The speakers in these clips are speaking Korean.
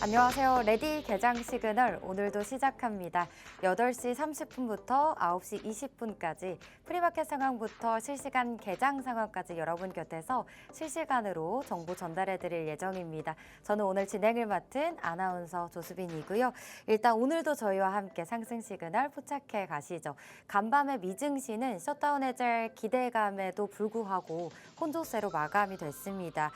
안녕하세요. 레디 개장 시그널 오늘도 시작합니다. 8시 30분부터 9시 20분까지 프리마켓 상황부터 실시간 개장 상황까지 여러분 곁에서 실시간으로 정보 전달해드릴 예정입니다. 저는 오늘 진행을 맡은 아나운서 조수빈이고요. 일단 오늘도 저희와 함께 상승 시그널 포착해 가시죠. 간밤에 미증시는 셧다운 해제 기대감에도 불구하고 혼조세로 마감이 됐습니다.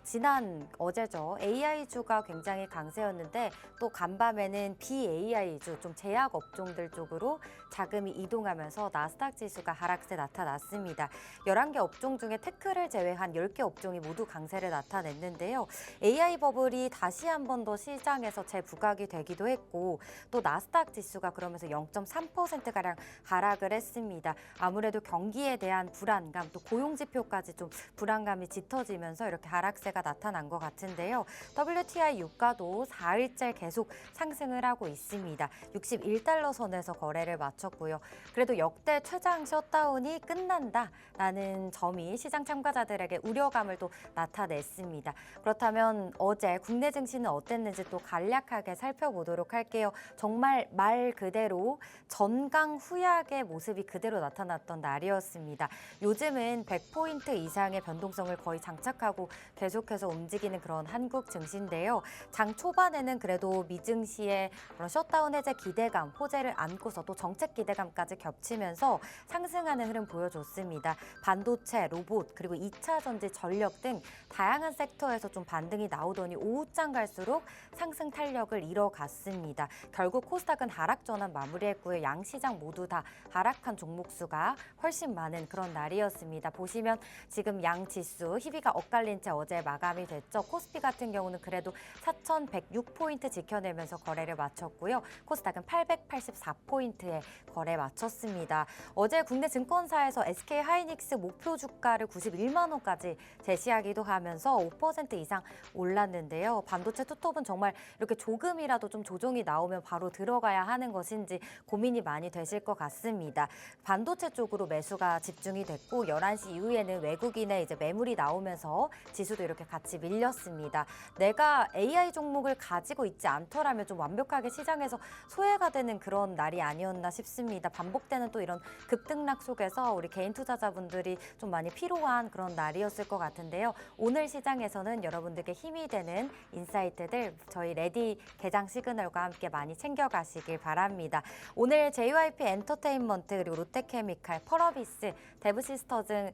지난 어제죠. AI주가 굉장히 강세였는데 또 간밤에는 BAI주, 좀 제약 업종들 쪽으로 자금이 이동하면서 나스닥 지수가 하락세 나타났습니다. 11개 업종 중에 테크를 제외한 10개 업종이 모두 강세를 나타냈는데요. AI 버블이 다시 한 번 더 시장에서 재부각이 되기도 했고 또 나스닥 지수가 그러면서 0.3%가량 하락을 했습니다. 아무래도 경기에 대한 불안감, 또 고용지표까지 좀 불안감이 짙어지면서 이렇게 하락세가 나타난 것 같은데요. WTI 유가도 4일째 계속 상승을 하고 있습니다. 61달러 선에서 거래를 마쳤고요. 그래도 역대 최장 셧다운이 끝난다라는 점이 시장 참가자들에게 우려감을 또 나타냈습니다. 그렇다면 어제 국내 증시는 어땠는지 또 간략하게 살펴보도록 할게요. 정말 말 그대로 전강후약의 모습이 그대로 나타났던 날이었습니다. 요즘은 100포인트 이상의 변동성을 거의 장착하고 계속해서 움직이는 그런 한국 증시인데요. 장 초반에는 그래도 미증시의 그런 셧다운 해제 기대감, 호재를 안고서 또 정책 기대감까지 겹치면서 상승하는 흐름 보여줬습니다. 반도체, 로봇, 그리고 2차 전지, 전력 등 다양한 섹터에서 좀 반등이 나오더니 오후장 갈수록 상승 탄력을 잃어갔습니다. 결국 코스닥은 하락 전환 마무리했고요. 양 시장 모두 다 하락한 종목 수가 훨씬 많은 그런 날이었습니다. 보시면 지금 양 지수 희비가 엇갈린 채 어제 마감이 됐죠. 코스피 같은 경우는 그래도 4,106포인트 지켜내면서 거래를 마쳤고요. 코스닥은 884포인트에 거래 마쳤습니다. 어제 국내 증권사에서 SK하이닉스 목표 주가를 91만 원까지 제시하기도 하면서 5% 이상 올랐는데요. 반도체 투톱은 정말 이렇게 조금이라도 좀 조정이 나오면 바로 들어가야 하는 것인지 고민이 많이 되실 것 같습니다. 반도체 쪽으로 매수가 집중이 됐고 11시 이후에는 외국인의 이제 매물이 나오면서 지수도 이렇게 같이 밀렸습니다. 내가 AI 종목을 가지고 있지 않더라면 좀 완벽하게 시장에서 소외가 되는 그런 날이 아니었나 싶습니다. 반복되는 또 이런 급등락 속에서 우리 개인 투자자분들이 좀 많이 피로한 그런 날이었을 것 같은데요. 오늘 시장에서는 여러분들께 힘이 되는 인사이트들 저희 레디 개장 시그널과 함께 많이 챙겨가시길 바랍니다. 오늘 JYP 엔터테인먼트 그리고 롯데케미칼, 펄어비스, 데브시스터즈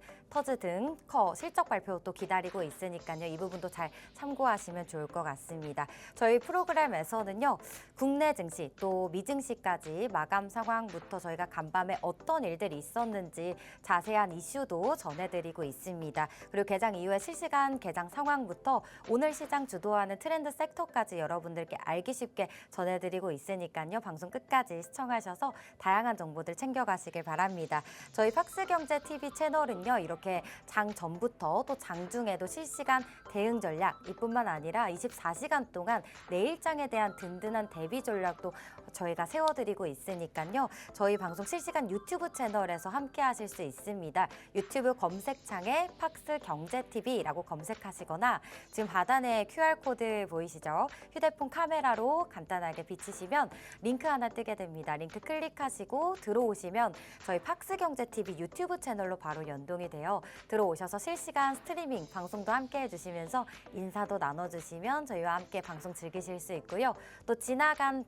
등 실적 발표 또 기다리고 있으니까요. 이 부분도 잘 참고하시면 좋을 것 같습니다. 저희 프로그램에서는요. 국내 증시 또 미증시까지 마감 상황부터 저희가 간밤에 어떤 일들이 있었는지 자세한 이슈도 전해드리고 있습니다. 그리고 개장 이후에 실시간 개장 상황부터 오늘 시장 주도하는 트렌드 섹터까지 여러분들께 알기 쉽게 전해드리고 있으니까요. 방송 끝까지 시청하셔서 다양한 정보들 챙겨가시길 바랍니다. 저희 팍스경제TV 채널은요. 이렇게 장 전부터 또 장 중에도 실시간 대응 전략 이뿐만 아니라 24시간 동안 내일장에 대한 든든한 대비 전략도 저희가 세워드리고 있으니까요. 저희 방송 실시간 유튜브 채널에서 함께 하실 수 있습니다. 유튜브 검색창에 팍스경제TV라고 검색하시거나 지금 하단에 QR코드 보이시죠? 휴대폰 카메라로 간단하게 비치시면 링크 하나 뜨게 됩니다. 링크 클릭하시고 들어오시면 저희 팍스경제TV 유튜브 채널로 바로 연동이 돼요. 들어오셔서 실시간 스트리밍 방송도 함께 해주시면서 인사도 나눠주시면 저희와 함께 방송 즐기실 수 있고요. 또 지난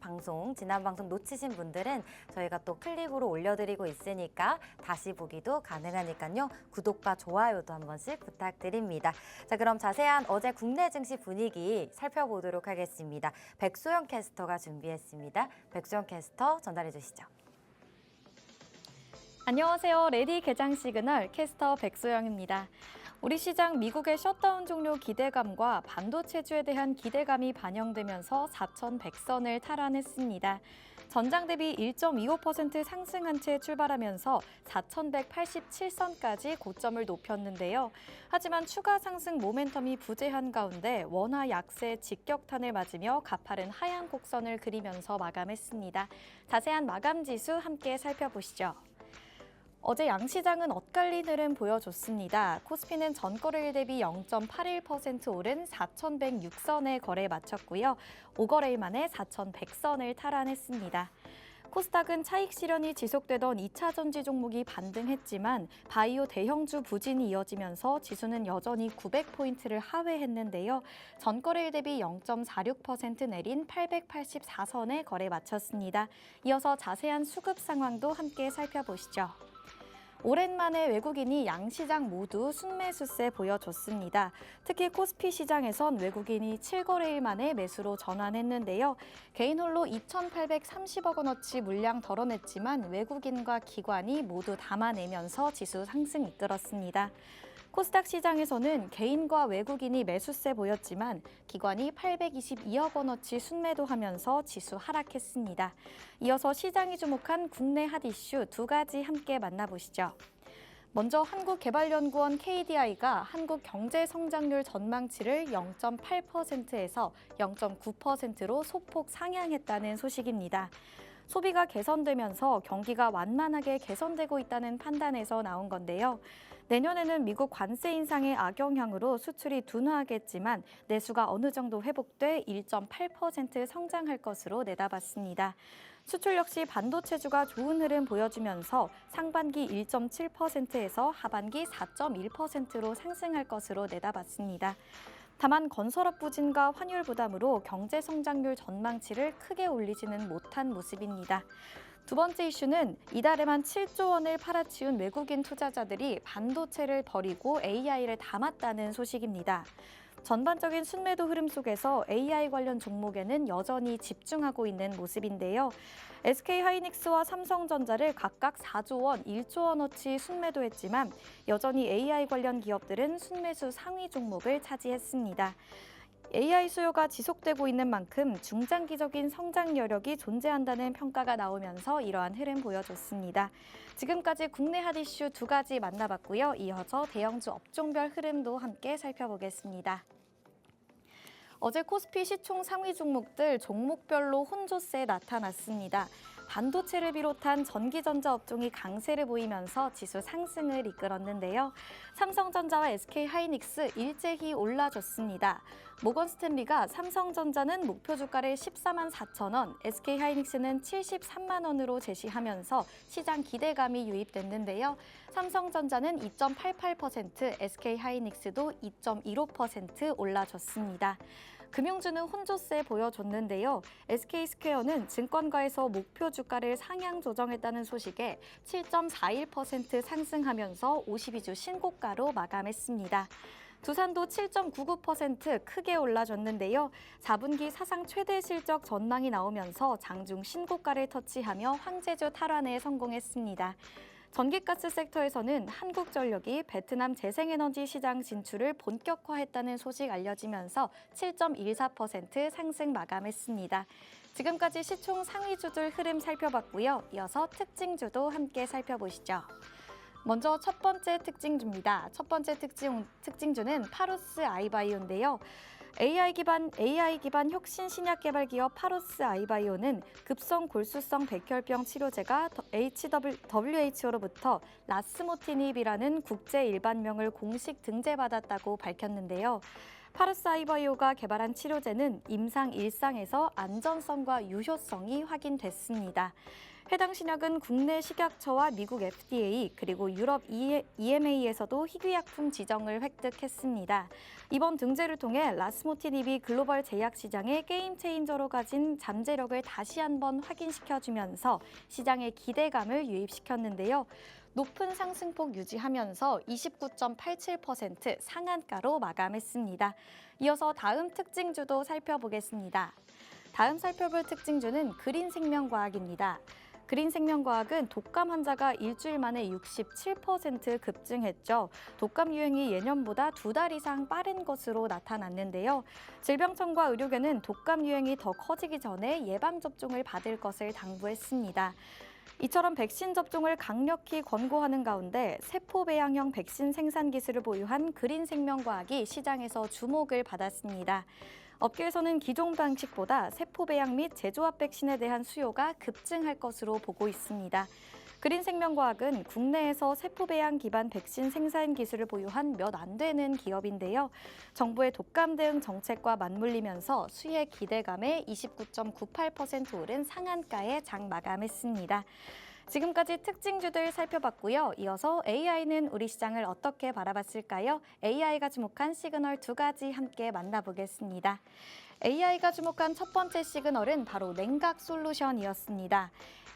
방송 놓치신 분들은 저희가 또 클립으로 올려드리고 있으니까 다시 보기도 가능하니까요. 구독과 좋아요도 한 번씩 부탁드립니다. 자, 그럼 자세한 어제 국내 증시 분위기 살펴보도록 하겠습니다. 백소영 캐스터가 준비했습니다. 백소영 캐스터 전달해 주시죠. 안녕하세요. 레디 개장 시그널 캐스터 백소영입니다. 우리 시장 미국의 셧다운 종료 기대감과 반도체주에 대한 기대감이 반영되면서 4,100선을 탈환했습니다. 전장 대비 1.25% 상승한 채 출발하면서 4,187선까지 고점을 높였는데요. 하지만 추가 상승 모멘텀이 부재한 가운데 원화 약세 직격탄을 맞으며 가파른 하향 곡선을 그리면서 마감했습니다. 자세한 마감 지수 함께 살펴보시죠. 어제 양시장은 엇갈린 흐름 보여줬습니다. 코스피는 전거래일 대비 0.81% 오른 4,106선에 거래 마쳤고요. 5거래일 만에 4,100선을 탈환했습니다. 코스닥은 차익 실현이 지속되던 2차 전지 종목이 반등했지만 바이오 대형주 부진이 이어지면서 지수는 여전히 900포인트를 하회했는데요. 전거래일 대비 0.46% 내린 884선에 거래 마쳤습니다. 이어서 자세한 수급 상황도 함께 살펴보시죠. 오랜만에 외국인이 양시장 모두 순매수세 보여줬습니다. 특히 코스피 시장에선 외국인이 7거래일 만에 매수로 전환했는데요. 개인홀로 2,830억 원어치 물량 덜어냈지만 외국인과 기관이 모두 담아내면서 지수 상승 이끌었습니다. 코스닥 시장에서는 개인과 외국인이 매수세 보였지만 기관이 822억 원어치 순매도하면서 지수 하락했습니다. 이어서 시장이 주목한 국내 핫 이슈 두 가지 함께 만나보시죠. 먼저 한국개발연구원 KDI가 한국 경제 성장률 전망치를 0.8%에서 0.9%로 소폭 상향했다는 소식입니다. 소비가 개선되면서 경기가 완만하게 개선되고 있다는 판단에서 나온 건데요. 내년에는 미국 관세 인상의 악영향으로 수출이 둔화하겠지만 내수가 어느 정도 회복돼 1.8% 성장할 것으로 내다봤습니다. 수출 역시 반도체주가 좋은 흐름 보여주면서 상반기 1.7%에서 하반기 4.1%로 상승할 것으로 내다봤습니다. 다만 건설업 부진과 환율 부담으로 경제 성장률 전망치를 크게 올리지는 못한 모습입니다. 두 번째 이슈는 이달에만 7조 원을 팔아치운 외국인 투자자들이 반도체를 버리고 AI를 담았다는 소식입니다. 전반적인 순매도 흐름 속에서 AI 관련 종목에는 여전히 집중하고 있는 모습인데요. SK하이닉스와 삼성전자를 각각 4조 원, 1조 원어치 순매도했지만 여전히 AI 관련 기업들은 순매수 상위 종목을 차지했습니다. AI 수요가 지속되고 있는 만큼 중장기적인 성장 여력이 존재한다는 평가가 나오면서 이러한 흐름 보여줬습니다. 지금까지 국내 핫 이슈 두 가지 만나봤고요. 이어서 대형주 업종별 흐름도 함께 살펴보겠습니다. 어제 코스피 시총 상위 종목들 종목별로 혼조세 나타났습니다. 반도체를 비롯한 전기전자 업종이 강세를 보이면서 지수 상승을 이끌었는데요. 삼성전자와 SK하이닉스 일제히 올라줬습니다. 모건스탠리가 삼성전자는 목표 주가를 14만 4천 원, SK하이닉스는 73만 원으로 제시하면서 시장 기대감이 유입됐는데요. 삼성전자는 2.88%, SK하이닉스도 2.15% 올라줬습니다. 금융주는 혼조세 보여줬는데요. SK스퀘어는 증권가에서 목표 주가를 상향 조정했다는 소식에 7.41% 상승하면서 52주 신고가로 마감했습니다. 두산도 7.99% 크게 올라줬는데요. 4분기 사상 최대 실적 전망이 나오면서 장중 신고가를 터치하며 황제주 탈환에 성공했습니다. 전기가스 섹터에서는 한국전력이 베트남 재생에너지 시장 진출을 본격화했다는 소식 알려지면서 7.14% 상승 마감했습니다. 지금까지 시총 상위주들 흐름 살펴봤고요. 이어서 특징주도 함께 살펴보시죠. 먼저 첫 번째 특징주입니다. 첫 번째 특징주는 파루스 아이바이오인데요. AI 기반 혁신 신약 개발 기업 파루스 아이바이오는 급성 골수성 백혈병 치료제가 WHO로부터 라스모티닙이라는 국제 일반명을 공식 등재받았다고 밝혔는데요. 파루스 아이바이오가 개발한 치료제는 임상 1상에서 안전성과 유효성이 확인됐습니다. 해당 신약은 국내 식약처와 미국 FDA 그리고 유럽 EMA에서도 희귀약품 지정을 획득했습니다. 이번 등재를 통해 라스모티닙이 글로벌 제약 시장의 게임 체인저로 가진 잠재력을 다시 한번 확인시켜주면서 시장의 기대감을 유입시켰는데요. 높은 상승폭 유지하면서 29.87% 상한가로 마감했습니다. 이어서 다음 특징주도 살펴보겠습니다. 다음 살펴볼 특징주는 그린생명과학입니다. 그린생명과학은 독감 환자가 일주일 만에 67% 급증했죠. 독감 유행이 예년보다 2달 이상 빠른 것으로 나타났는데요. 질병청과 의료계는 독감 유행이 더 커지기 전에 예방접종을 받을 것을 당부했습니다. 이처럼 백신 접종을 강력히 권고하는 가운데 세포배양형 백신 생산 기술을 보유한 그린생명과학이 시장에서 주목을 받았습니다. 업계에서는 기존 방식보다 세포배양 및 제조합 백신에 대한 수요가 급증할 것으로 보고 있습니다. 그린생명과학은 국내에서 세포배양 기반 백신 생산 기술을 보유한 몇 안 되는 기업인데요. 정부의 독감 대응 정책과 맞물리면서 수혜 기대감에 29.98% 오른 상한가에 장 마감했습니다. 지금까지 특징주들 살펴봤고요. 이어서 AI는 우리 시장을 어떻게 바라봤을까요? AI가 주목한 시그널 두 가지 함께 만나보겠습니다. AI가 주목한 첫 번째 시그널은 바로 냉각 솔루션이었습니다.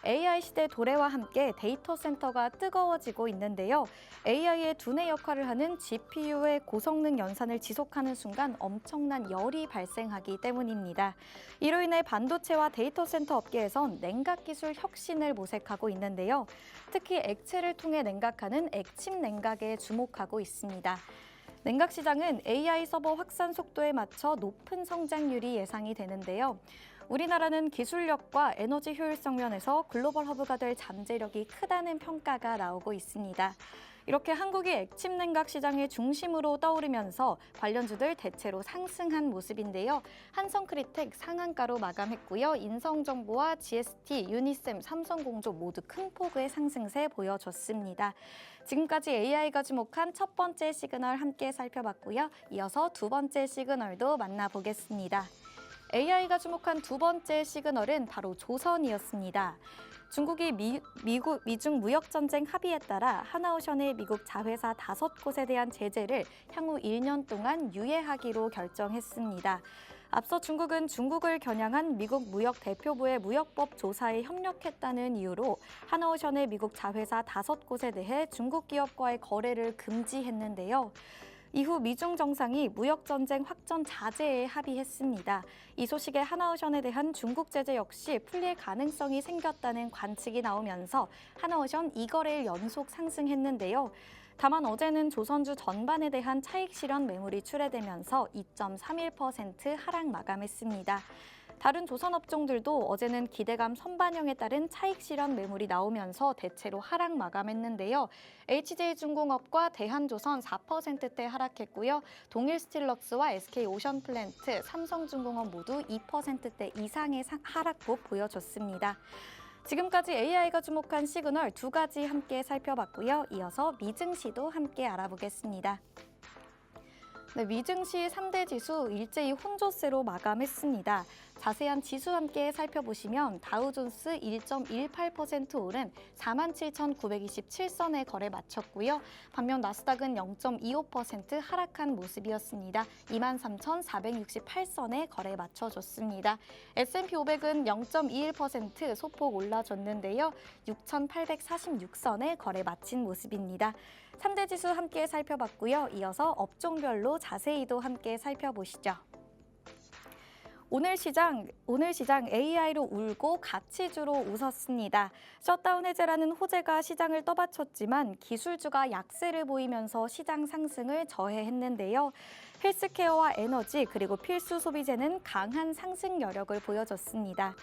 AI 시대 도래와 함께 데이터 센터가 뜨거워지고 있는데요. AI의 두뇌 역할을 하는 GPU의 고성능 연산을 지속하는 순간 엄청난 열이 발생하기 때문입니다. 이로 인해 반도체와 데이터 센터 업계에선 냉각 기술 혁신을 모색하고 있는데요. 특히 액체를 통해 냉각하는 액침 냉각에 주목하고 있습니다. 냉각 시장은 AI 서버 확산 속도에 맞춰 높은 성장률이 예상이 되는데요. 우리나라는 기술력과 에너지 효율성 면에서 글로벌 허브가 될 잠재력이 크다는 평가가 나오고 있습니다. 이렇게 한국이 액침 냉각 시장의 중심으로 떠오르면서 관련주들 대체로 상승한 모습인데요. 한성크리텍 상한가로 마감했고요. 인성정보와 GST, 유니셈, 삼성공조 모두 큰 폭의 상승세 보여줬습니다. 지금까지 AI가 주목한 첫 번째 시그널 함께 살펴봤고요. 이어서 두 번째 시그널도 만나보겠습니다. AI가 주목한 두 번째 시그널은 바로 조선이었습니다. 중국이 미중 무역전쟁 합의에 따라 하나오션의 미국 자회사 5곳에 대한 제재를 향후 1년 동안 유예하기로 결정했습니다. 앞서 중국은 중국을 겨냥한 미국 무역대표부의 무역법 조사에 협력했다는 이유로 하나오션의 미국 자회사 5곳에 대해 중국 기업과의 거래를 금지했는데요. 이후 미중 정상이 무역전쟁 확전 자제에 합의했습니다. 이 소식에 하나오션에 대한 중국 제재 역시 풀릴 가능성이 생겼다는 관측이 나오면서 하나오션 2거래일 연속 상승했는데요. 다만 어제는 조선주 전반에 대한 차익 실현 매물이 출회되면서 2.31% 하락 마감했습니다. 다른 조선업종들도 어제는 기대감 선반영에 따른 차익 실현 매물이 나오면서 대체로 하락 마감했는데요. HJ중공업과 대한조선 4%대 하락했고요. 동일스틸럭스와 SK오션플랜트, 삼성중공업 모두 2%대 이상의 하락폭 보여줬습니다. 지금까지 AI가 주목한 시그널 두 가지 함께 살펴봤고요. 이어서 미증시도 함께 알아보겠습니다. 미증시 3대 지수 일제히 혼조세로 마감했습니다. 자세한 지수 함께 살펴보시면 다우존스 1.18% 오른 47,927선에 거래 마쳤고요. 반면 나스닥은 0.25% 하락한 모습이었습니다. 23,468선에 거래 마쳐줬습니다. S&P 500은 0.21% 소폭 올라줬는데요. 6,846선에 거래 마친 모습입니다. 3대 지수 함께 살펴봤고요. 이어서 업종별로 자세히도 함께 살펴보시죠. 오늘 시장 AI로 울고 가치주로 웃었습니다. 셧다운 해제라는 호재가 시장을 떠받쳤지만 기술주가 약세를 보이면서 시장 상승을 저해했는데요. 헬스케어와 에너지 그리고 필수 소비재는 강한 상승 여력을 보여줬습니다.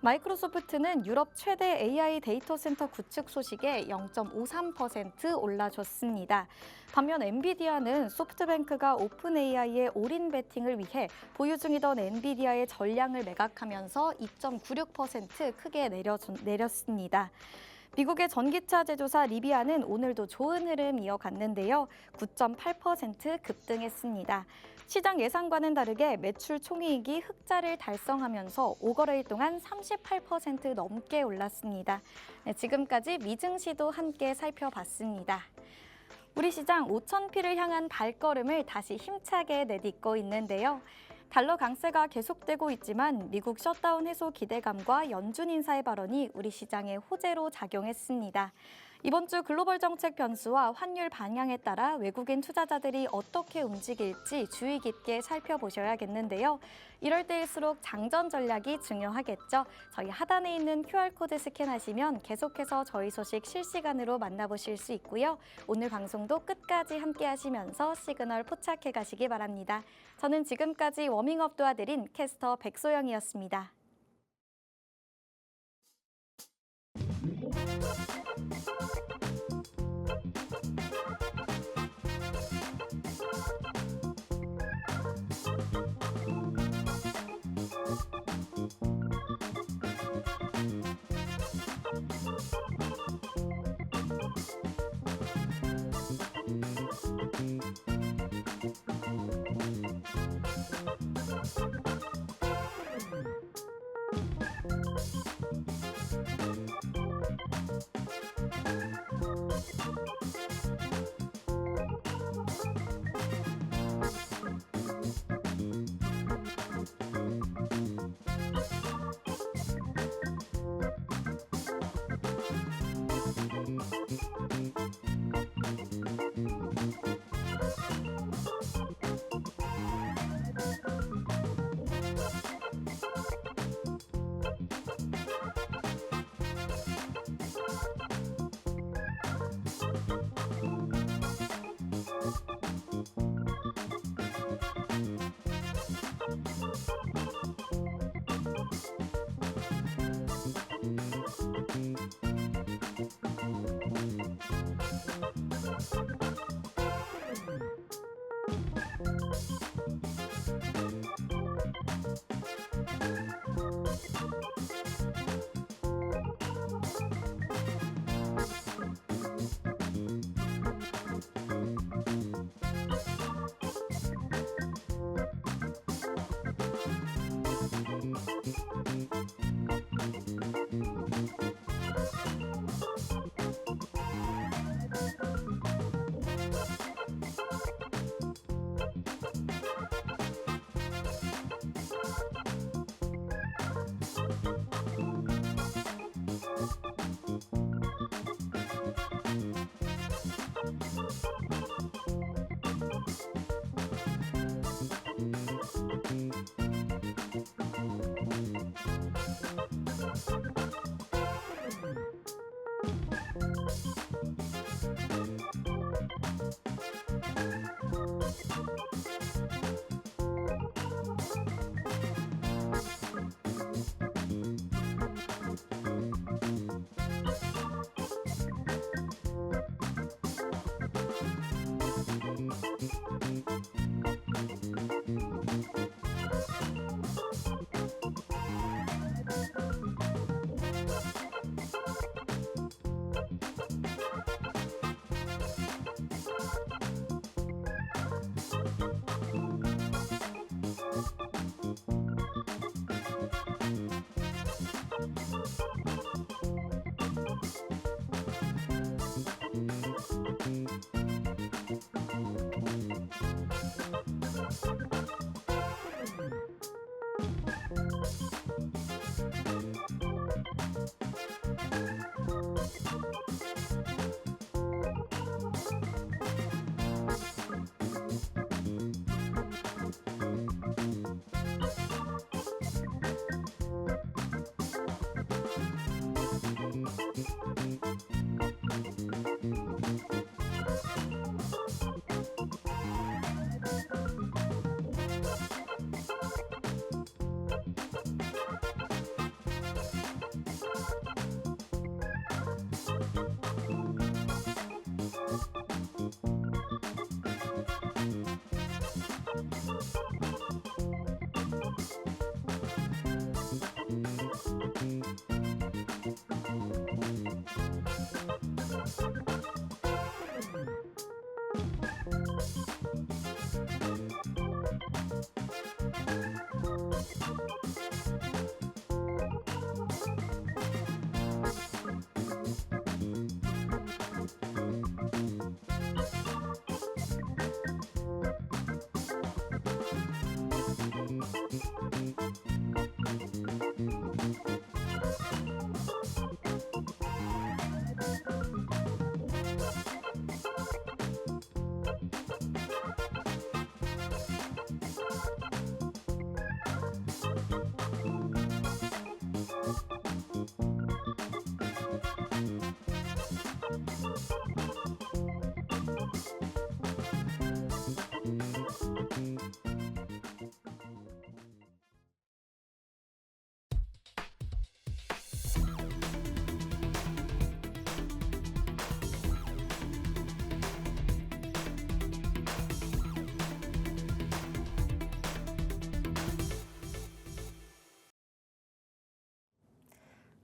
마이크로소프트는 유럽 최대 AI 데이터 센터 구축 소식에 0.53% 올라줬습니다. 반면 엔비디아는 소프트뱅크가 오픈 AI의 올인 베팅을 위해 보유 중이던 엔비디아의 전량을 매각하면서 2.96% 크게 내렸습니다. 미국의 전기차 제조사 리비아는 오늘도 좋은 흐름 이어갔는데요. 9.8% 급등했습니다. 시장 예상과는 다르게 매출 총이익이 흑자를 달성하면서 5거래일 동안 38% 넘게 올랐습니다. 지금까지 미증시도 함께 살펴봤습니다. 우리 시장 5,000피를 향한 발걸음을 다시 힘차게 내딛고 있는데요. 달러 강세가 계속되고 있지만 미국 셧다운 해소 기대감과 연준 인사의 발언이 우리 시장에 호재로 작용했습니다. 이번 주 글로벌 정책 변수와 환율 방향에 따라 외국인 투자자들이 어떻게 움직일지 주의 깊게 살펴보셔야겠는데요. 이럴 때일수록 장전 전략이 중요하겠죠. 저희 하단에 있는 QR코드 스캔하시면 계속해서 저희 소식 실시간으로 만나보실 수 있고요. 오늘 방송도 끝까지 함께 하시면서 시그널 포착해 가시기 바랍니다. 저는 지금까지 워밍업 도와드린 캐스터 백소영이었습니다.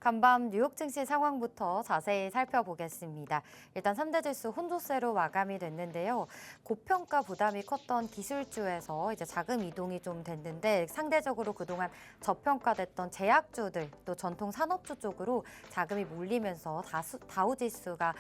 간밤 뉴욕 증시 상황부터 자세히 살펴보겠습니다. 일단 3대 지수 혼조세로 마감이 됐는데요. 고평가 부담이 컸던 기술주에서 이제 자금 이동이 좀 됐는데 상대적으로 그동안 저평가됐던 제약주들 또 전통 산업주 쪽으로 자금이 몰리면서 다우 지수가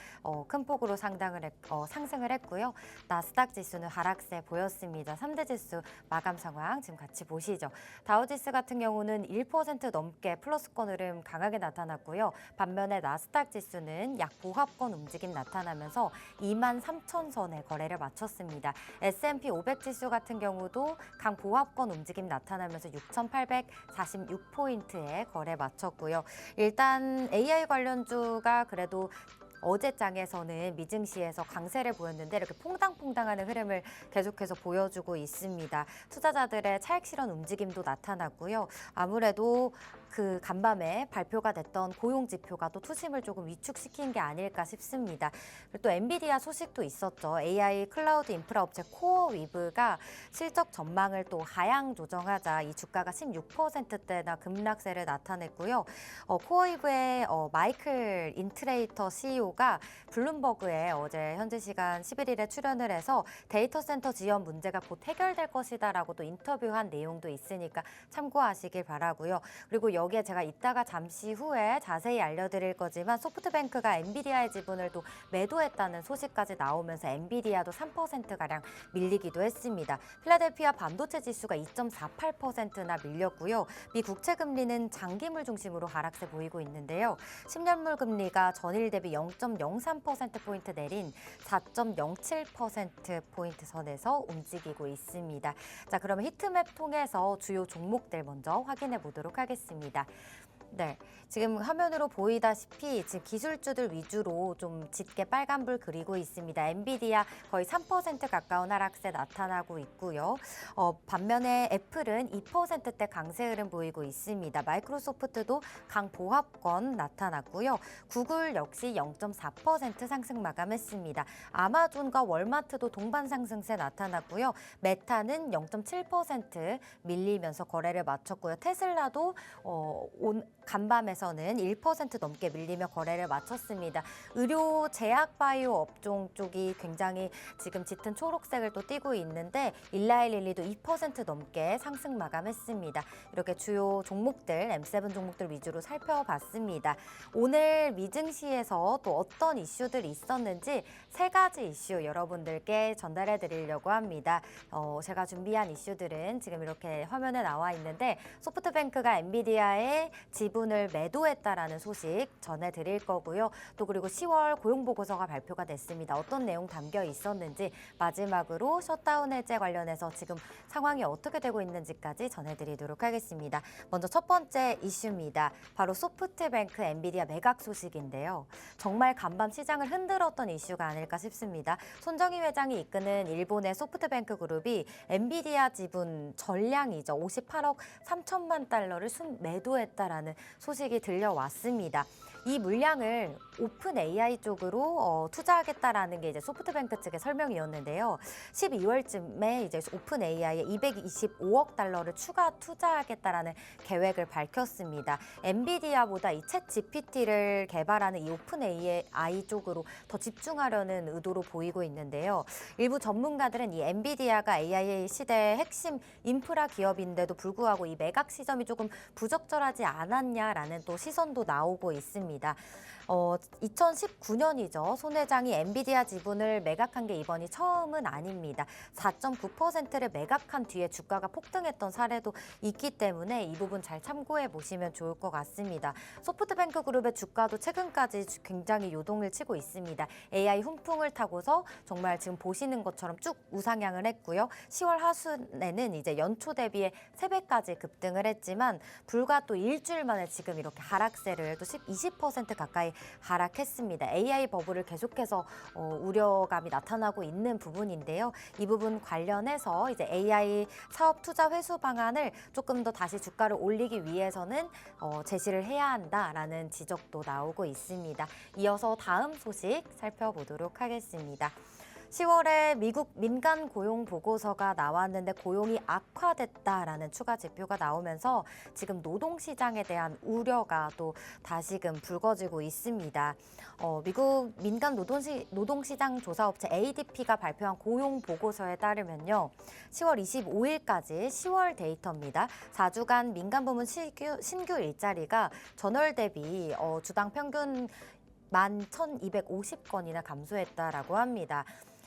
큰 폭으로 상승을 했고요. 나스닥 지수는 하락세 보였습니다. 3대 지수 마감 상황 지금 같이 보시죠. 다우 지수 같은 경우는 1% 넘게 플러스권 흐름 강하게 나타났고요. 반면에 나스닥 지수는 약 보합권 움직임 나타나면서 23,000선에 거래를 마쳤습니다. S&P 500 지수 같은 경우도 강 보합권 움직임 나타나면서 6,846포인트에 거래 마쳤고요. 일단 AI 관련주가 그래도 어제장에서는 미증시에서 강세를 보였는데 이렇게 퐁당퐁당하는 흐름을 계속해서 보여주고 있습니다. 투자자들의 차익 실현 움직임도 나타났고요. 아무래도 그 간밤에 발표가 됐던 고용 지표가 또 투심을 조금 위축시킨 게 아닐까 싶습니다. 그리고 또 엔비디아 소식도 있었죠. AI 클라우드 인프라 업체 코어위브가 실적 전망을 또 하향 조정하자 이 주가가 16%대나 급락세를 나타냈고요. 코어위브의 마이클 인트레이터 CEO가 블룸버그에 어제 현지 시간 11일에 출연을 해서 데이터 센터 지연 문제가 곧 해결될 것이다라고 또 인터뷰한 내용도 있으니까 참고하시길 바라고요. 그리고 여기에 제가 이따가 잠시 후에 자세히 알려드릴 거지만 소프트뱅크가 엔비디아의 지분을 또 매도했다는 소식까지 나오면서 엔비디아도 3%가량 밀리기도 했습니다. 필라델피아 반도체 지수가 2.48%나 밀렸고요. 미 국채 금리는 장기물 중심으로 하락세 보이고 있는데요. 10년물 금리가 전일 대비 0.03%포인트 내린 4.07%포인트 선에서 움직이고 있습니다. 자, 그러면 히트맵 통해서 주요 종목들 먼저 확인해 보도록 하겠습니다. 네, 지금 화면으로 보이다시피 지금 기술주들 위주로 좀 짙게 빨간불 그리고 있습니다. 엔비디아 거의 3% 가까운 하락세 나타나고 있고요. 반면에 애플은 2%대 강세 흐름 보이고 있습니다. 마이크로소프트도 강보합권 나타났고요. 구글 역시 0.4% 상승 마감했습니다. 아마존과 월마트도 동반 상승세 나타났고요. 메타는 0.7% 밀리면서 거래를 마쳤고요. 테슬라도 간밤에서는 1% 넘게 밀리며 거래를 마쳤습니다. 의료 제약 바이오 업종 쪽이 굉장히 지금 짙은 초록색을 또 띠고 있는데 일라이릴리도 2% 넘게 상승 마감했습니다. 이렇게 주요 종목들, M7 종목들 위주로 살펴봤습니다. 오늘 미증시에서 또 어떤 이슈들이 있었는지 세 가지 이슈 여러분들께 전달해 드리려고 합니다. 제가 준비한 이슈들은 지금 이렇게 화면에 나와 있는데 소프트뱅크가 엔비디아의 지분을 매도했다라는 소식 전해드릴 거고요. 또 그리고 10월 고용보고서가 발표가 됐습니다. 어떤 내용 담겨 있었는지 마지막으로 셧다운 해제 관련해서 지금 상황이 어떻게 되고 있는지까지 전해드리도록 하겠습니다. 먼저 첫 번째 이슈입니다. 바로 소프트뱅크 엔비디아 매각 소식인데요. 정말 간밤 시장을 흔들었던 이슈가 아닐까 싶습니다. 손정희 회장이 이끄는 일본의 소프트뱅크 그룹이 엔비디아 지분 전량이죠. 58억 3천만 달러를 순매도했다라는 소식이 들려왔습니다. 이 물량을 오픈 AI 쪽으로 투자하겠다라는 게 이제 소프트뱅크 측의 설명이었는데요. 12월쯤에 이제 오픈 AI에 225억 달러를 추가 투자하겠다라는 계획을 밝혔습니다. 엔비디아보다 이 챗 GPT를 개발하는 이 오픈 AI 쪽으로 더 집중하려는 의도로 보이고 있는데요. 일부 전문가들은 이 엔비디아가 AI 시대의 핵심 인프라 기업인데도 불구하고 이 매각 시점이 조금 부적절하지 않았냐라는 또 시선도 나오고 있습니다. 2019년이죠. 손 회장이 엔비디아 지분을 매각한 게 이번이 처음은 아닙니다. 4.9%를 매각한 뒤에 주가가 폭등했던 사례도 있기 때문에 이 부분 잘 참고해 보시면 좋을 것 같습니다. 소프트뱅크 그룹의 주가도 최근까지 굉장히 요동을 치고 있습니다. AI 훈풍을 타고서 정말 지금 보시는 것처럼 쭉 우상향을 했고요. 10월 하순에는 이제 연초 대비해 3배까지 급등을 했지만 불과 또 일주일 만에 지금 이렇게 하락세를 또 20% 가까이 하락했습니다. AI 버블을 계속해서 우려감이 나타나고 있는 부분인데요. 이 부분 관련해서 이제 AI 사업 투자 회수 방안을 조금 더 다시 주가를 올리기 위해서는 제시를 해야 한다라는 지적도 나오고 있습니다. 이어서 다음 소식 살펴보도록 하겠습니다. 10월에 미국 민간 고용 보고서가 나왔는데 고용이 악화됐다라는 추가 지표가 나오면서 지금 노동시장에 대한 우려가 또 다시금 불거지고 있습니다. 미국 민간 노동시장 조사업체 ADP가 발표한 고용 보고서에 따르면요. 10월 25일까지 10월 데이터입니다. 4주간 민간 부문 신규 일자리가 전월 대비 주당 평균 11,250건이나 감소했다라고 합니다.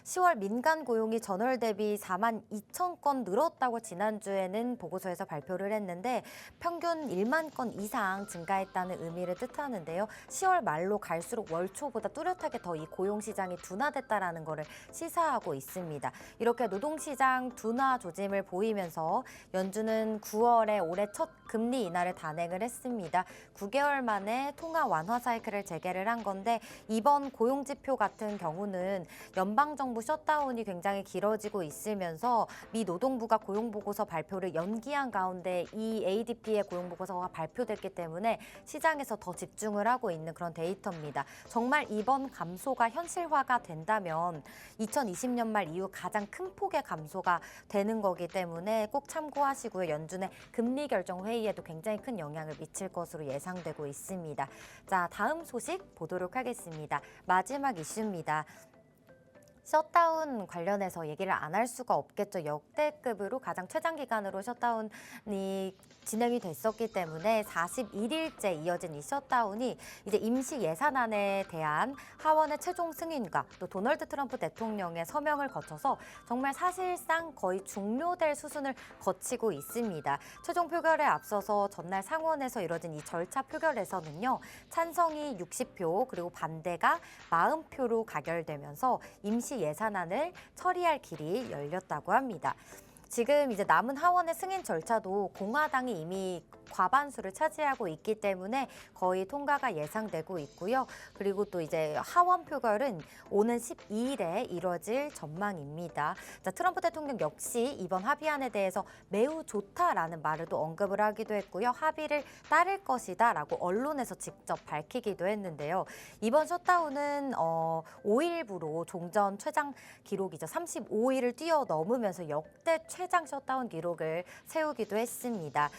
10월 민간 고용이 전월 대비 4만 2천 건 늘었다고 지난주에는 보고서에서 발표를 했는데 평균 1만 건 이상 증가했다는 의미를 뜻하는데요. 10월 말로 갈수록 월 초보다 뚜렷하게 더 이 고용 시장이 둔화됐다라는 것을 시사하고 있습니다. 이렇게 노동시장 둔화 조짐을 보이면서 연준은 9월에 올해 첫 금리 인하를 단행을 했습니다. 9개월 만에 통화 완화 사이클을 재개를 한 건데 이번 고용 지표 같은 경우는 연방정부 셧다운이 굉장히 길어지고 있으면서 미 노동부가 고용보고서 발표를 연기한 가운데 이 ADP의 고용보고서가 발표됐기 때문에 시장에서 더 집중을 하고 있는 그런 데이터입니다. 정말 이번 감소가 현실화가 된다면 2020년 말 이후 가장 큰 폭의 감소가 되는 거기 때문에 꼭 참고하시고요. 연준의 금리 결정 회의에도 굉장히 큰 영향을 미칠 것으로 예상되고 있습니다. 자, 다음 소식 보도록 하겠습니다. 마지막 이슈입니다. 셧다운 관련해서 얘기를 안 할 수가 없겠죠. 역대급으로 가장 최장 기간으로 셧다운이 진행이 됐었기 때문에 41일째 이어진 이 셧다운이 이제 임시 예산안에 대한 하원의 최종 승인과 또 도널드 트럼프 대통령의 서명을 거쳐서 정말 사실상 거의 종료될 수순을 거치고 있습니다. 최종 표결에 앞서서 전날 상원에서 이뤄진 이 절차 표결에서는요. 찬성이 60표 그리고 반대가 40표로 가결되면서 임시 예산안을 처리할 길이 열렸다고 합니다. 지금 이제 남은 하원의 승인 절차도 공화당이 이미 과반수를 차지하고 있기 때문에 거의 통과가 예상되고 있고요. 그리고 또 이제 하원 표결은 오는 12일에 이뤄질 전망입니다. 자, 트럼프 대통령 역시 이번 합의안에 대해서 매우 좋다라는 말을 또 언급을 하기도 했고요. 합의를 따를 것이다라고 언론에서 직접 밝히기도 했는데요. 이번 셧다운은 5일부로 종전 최장 기록이죠. 35일을 뛰어넘으면서 역대 최장 셧다운 기록을 세우기도 했습니다.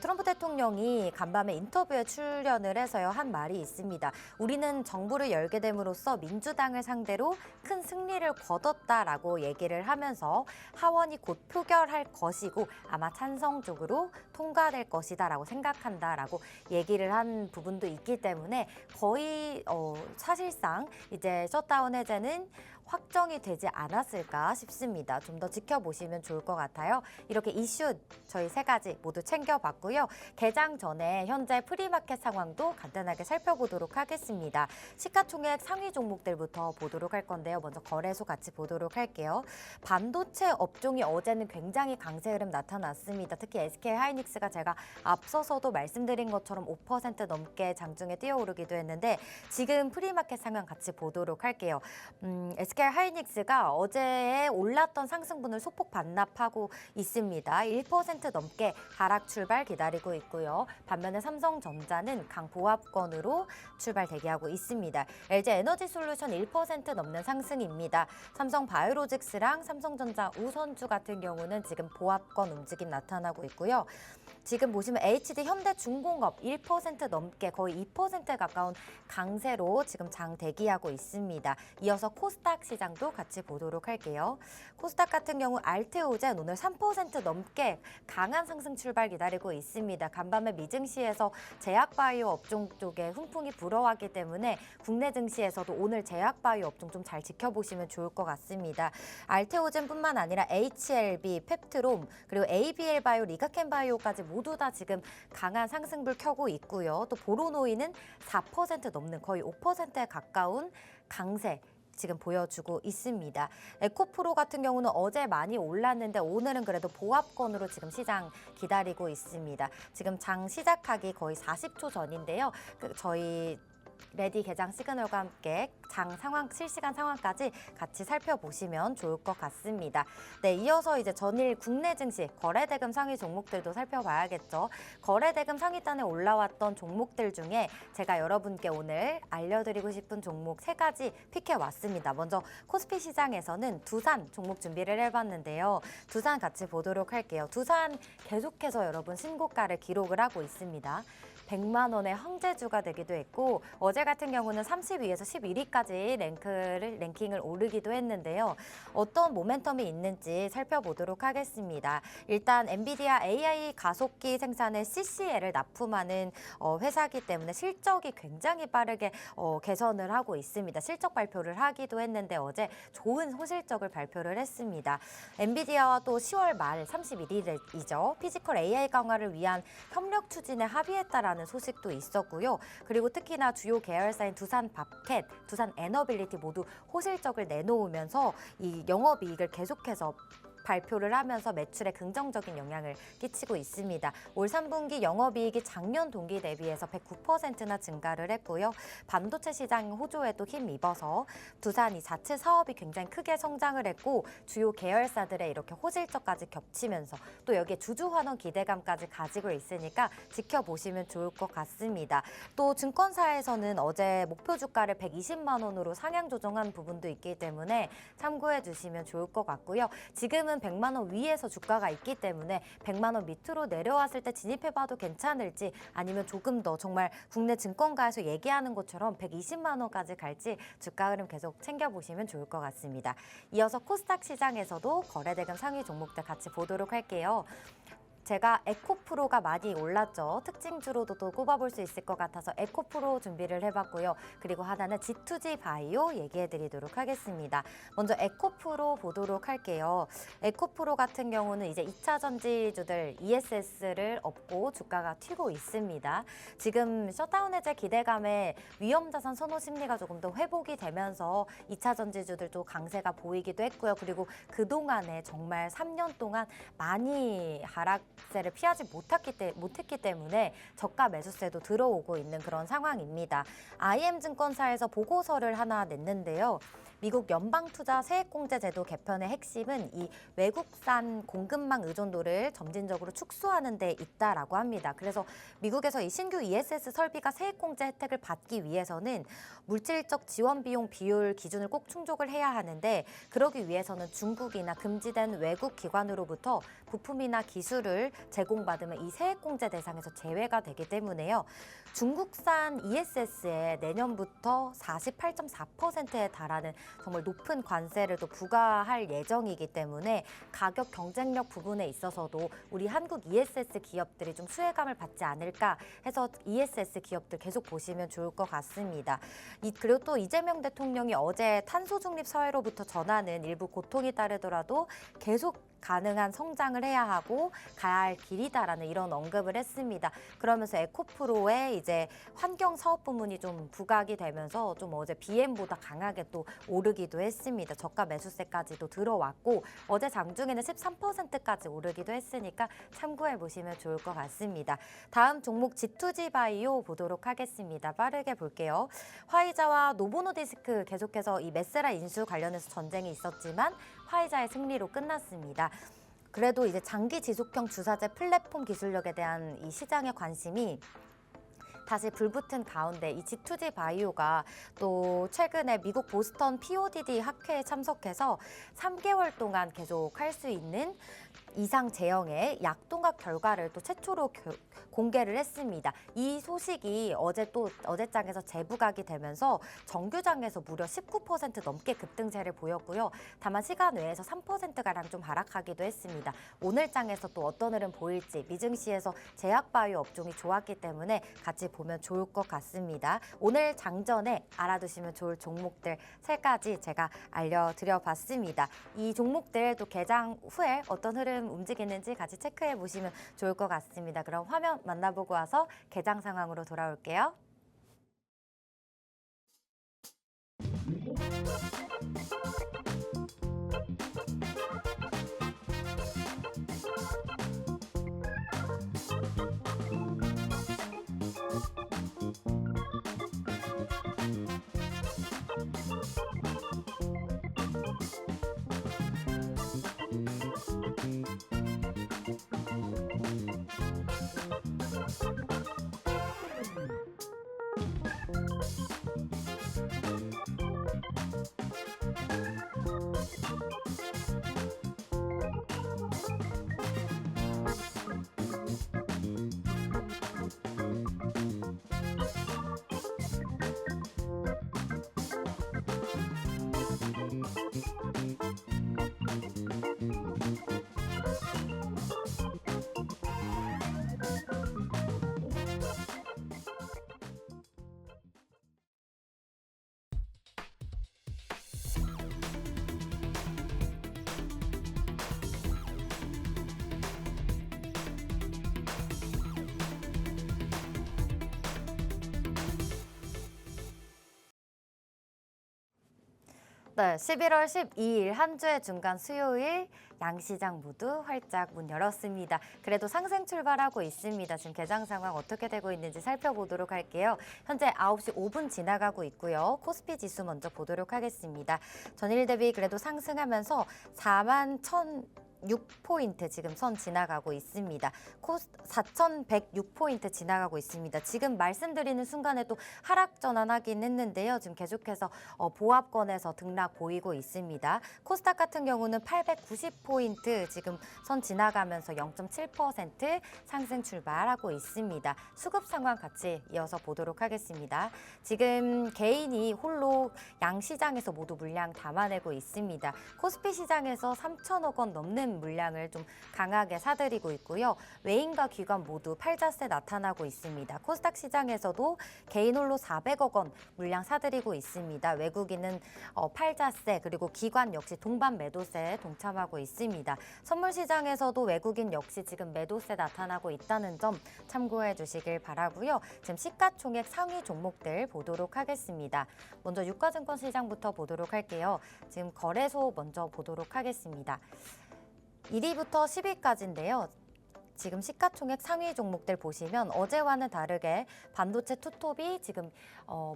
트럼프 대통령이 간밤에 인터뷰에 출연을 해서요 한 말이 있습니다. 우리는 정부를 열게 됨으로써 민주당을 상대로 큰 승리를 거뒀다라고 얘기를 하면서 하원이 곧 표결할 것이고 아마 찬성 쪽으로 통과될 것이다라고 생각한다라고 얘기를 한 부분도 있기 때문에 거의 사실상 이제 셧다운 해제는 확정이 되지 않았을까 싶습니다. 좀 더 지켜보시면 좋을 것 같아요. 이렇게 이슈 저희 세 가지 모두 챙겨봤고요. 개장 전에 현재 프리마켓 상황도 간단하게 살펴보도록 하겠습니다. 시가총액 상위 종목들부터 보도록 할 건데요. 먼저 거래소 같이 보도록 할게요. 반도체 업종이 어제는 굉장히 강세 흐름 나타났습니다. 특히 SK하이닉스가 제가 앞서서도 말씀드린 것처럼 5% 넘게 장중에 뛰어오르기도 했는데 지금 프리마켓 상황 같이 보도록 할게요. SK하이닉스가 어제에 올랐던 상승분을 소폭 반납하고 있습니다. 1% 넘게 하락 출발 기다리고 있고요. 반면에 삼성전자는 강보합권으로 출발 대기하고 있습니다. LG에너지솔루션 1% 넘는 상승입니다. 삼성바이오로직스랑 삼성전자 우선주 같은 경우는 지금 보합권 움직임 나타나고 있고요. 지금 보시면 HD 현대중공업 1% 넘게 거의 2%에 가까운 강세로 지금 장 대기하고 있습니다. 이어서 코스닥 시장도 같이 보도록 할게요. 코스닥 같은 경우 알테오젠 오늘 3% 넘게 강한 상승 출발 기다리고 있습니다. 간밤에 미증시에서 제약바이오 업종 쪽에 훈풍이 불어왔기 때문에 국내 증시에서도 오늘 제약바이오 업종 좀 잘 지켜보시면 좋을 것 같습니다. 알테오젠뿐만 아니라 HLB, 펩트롬, 그리고 ABL바이오, 리가켄바이오까지 모두 다 지금 강한 상승불 켜고 있고요. 또 보로노이는 4% 넘는 거의 5%에 가까운 강세 지금 보여주고 있습니다. 에코프로 같은 경우는 어제 많이 올랐는데 오늘은 그래도 보합권으로 지금 시장 기다리고 있습니다. 지금 장 시작하기 거의 40초 전인데요. 저희 레디 개장 시그널과 함께 장 상황, 실시간 상황까지 같이 살펴보시면 좋을 것 같습니다. 네, 이어서 이제 전일 국내 증시 거래대금 상위 종목들도 살펴봐야겠죠. 거래대금 상위단에 올라왔던 종목들 중에 제가 여러분께 오늘 알려드리고 싶은 종목 3가지 픽해 왔습니다. 먼저 코스피 시장에서는 두산 종목 준비를 해봤는데요. 두산 같이 보도록 할게요. 두산 계속해서 여러분 신고가를 기록을 하고 있습니다. 100만 원의 황제주가 되기도 했고 어제 같은 경우는 30위에서 11위까지 랭킹을 오르기도 했는데요. 어떤 모멘텀이 있는지 살펴보도록 하겠습니다. 일단 엔비디아 AI 가속기 생산의 CCL을 납품하는 회사이기 때문에 실적이 굉장히 빠르게 개선을 하고 있습니다. 실적 발표를 하기도 했는데 어제 좋은 호실적을 발표를 했습니다. 엔비디아와 또 10월 말 31일이죠. 피지컬 AI 강화를 위한 협력 추진에 합의했다라는 소식도 있었고요. 그리고 특히나 주요 계열사인 두산 밥캣, 두산 에너빌리티 모두 호실적을 내놓으면서 이 영업이익을 계속해서 발표를 하면서 매출에 긍정적인 영향을 끼치고 있습니다. 올 3분기 영업이익이 작년 동기 대비해서 109%나 증가를 했고요. 반도체 시장 호조에도 힘입어서 두산이 자체 사업이 굉장히 크게 성장을 했고 주요 계열사들의 이렇게 호실적까지 겹치면서 또 여기에 주주 환원 기대감까지 가지고 있으니까 지켜보시면 좋을 것 같습니다. 또 증권사에서는 어제 목표 주가를 120만 원으로 상향 조정한 부분도 있기 때문에 참고해 주시면 좋을 것 같고요. 지금은 100만 원 위에서 주가가 있기 때문에 100만 원 밑으로 내려왔을 때 진입해봐도 괜찮을지 아니면 조금 더 정말 국내 증권가에서 얘기하는 것처럼 120만 원까지 갈지 주가 흐름 계속 챙겨보시면 좋을 것 같습니다. 이어서 코스닥 시장에서도 거래대금 상위 종목들 같이 보도록 할게요. 제가 에코프로가 많이 올랐죠. 특징주로도 또 꼽아볼 수 있을 것 같아서 에코프로 준비를 해봤고요. 그리고 하나는 G2G 바이오 얘기해드리도록 하겠습니다. 먼저 에코프로 보도록 할게요. 에코프로 같은 경우는 이제 2차 전지주들 ESS를 업고 주가가 튀고 있습니다. 지금 셧다운 해제 기대감에 위험자산 선호 심리가 조금 더 회복이 되면서 2차 전지주들도 강세가 보이기도 했고요. 그리고 그동안에 정말 3년 동안 많이 하락세를 피하지 못했기 때문에 저가 매수세도 들어오고 있는 그런 상황입니다. IM증권사에서 보고서를 하나 냈는데요. 미국 연방투자 세액공제 제도 개편의 핵심은 이 외국산 공급망 의존도를 점진적으로 축소하는 데 있다라고 합니다. 그래서 미국에서 이 신규 ESS 설비가 세액공제 혜택을 받기 위해서는 물질적 지원 비용 비율 기준을 꼭 충족을 해야 하는데 그러기 위해서는 중국이나 금지된 외국 기관으로부터 부품이나 기술을 제공받으면 이 세액공제 대상에서 제외가 되기 때문에요. 중국산 ESS에 내년부터 48.4%에 달하는 정말 높은 관세를 또 부과할 예정이기 때문에 가격 경쟁력 부분에 있어서도 우리 한국 ESS 기업들이 좀 수혜감을 받지 않을까 해서 ESS 기업들 계속 보시면 좋을 것 같습니다. 그리고 또 이재명 대통령이 어제 탄소 중립 사회로부터 전하는 일부 고통이 따르더라도 계속 가능한 성장을 해야 하고 가야 할 길이다라는 이런 언급을 했습니다. 그러면서 에코프로의 이제 환경 사업 부문이 좀 부각이 되면서 좀 어제 BM보다 강하게 또 오르기도 했습니다. 저가 매수세까지도 들어왔고 어제 장중에는 13%까지 오르기도 했으니까 참고해 보시면 좋을 것 같습니다. 다음 종목 G2G 바이오 보도록 하겠습니다. 빠르게 볼게요. 화이자와 노보노디스크 계속해서 이 메세라 인수 관련해서 전쟁이 있었지만 화이자의 승리로 끝났습니다. 그래도 이제 장기 지속형 주사제 플랫폼 기술력에 대한 이 시장의 관심이 다시 불붙은 가운데 이 G2G 바이오가 또 최근에 미국 보스턴 PODD 학회에 참석해서 3개월 동안 계속 할 수 있는 이상 제형의 약동학 결과를 또 최초로 공개를 했습니다. 이 소식이 어제장에서 재부각이 되면서 정규장에서 무려 19% 넘게 급등세를 보였고요. 다만 시간 외에서 3%가량 좀 하락하기도 했습니다. 오늘장에서 또 어떤 흐름 보일지 미증시에서 제약바이오 업종이 좋았기 때문에 같이 보면 좋을 것 같습니다. 오늘 장전에 알아두시면 좋을 종목들 3가지 제가 알려드려봤습니다. 이 종목들 또 개장 후에 어떤 흐름 움직이는지 같이 체크해 보시면 좋을 것 같습니다. 그럼 화면 만나보고 와서 개장 상황으로 돌아올게요. 네, 11월 12일 한 주의 중간 수요일 양시장 모두 활짝 문 열었습니다. 그래도 상승 출발하고 있습니다. 지금 개장 상황 어떻게 되고 있는지 살펴보도록 할게요. 현재 9시 5분 지나가고 있고요. 코스피 지수 먼저 보도록 하겠습니다. 전일 대비 그래도 상승하면서 41,006포인트 지금 선 지나가고 있습니다. 4,106포인트 지나가고 있습니다. 지금 말씀드리는 순간에 또 하락 전환하긴 했는데요. 지금 계속해서 보합권에서 등락 보이고 있습니다. 코스닥 같은 경우는 890포인트 지금 선 지나가면서 0.7% 상승 출발하고 있습니다. 수급 상황 같이 이어서 보도록 하겠습니다. 지금 개인이 홀로 양시장에서 모두 물량 담아내고 있습니다. 코스피 시장에서 3천억 원 넘는 물량을 좀 강하게 사들이고 있고요. 외인과 기관 모두 팔자세 나타나고 있습니다. 코스닥 시장에서도 개인 홀로 400억 원 물량 사들이고 있습니다. 외국인은 팔자세 그리고 기관 역시 동반 매도세에 동참하고 있습니다. 선물 시장에서도 외국인 역시 지금 매도세 나타나고 있다는 점 참고해 주시길 바라고요. 지금 시가총액 상위 종목들 보도록 하겠습니다. 먼저 유가증권 시장부터 보도록 할게요. 지금 거래소 먼저 보도록 하겠습니다. 1위부터 10위까지인데요. 지금 시가총액 상위 종목들 보시면 어제와는 다르게 반도체 투톱이 지금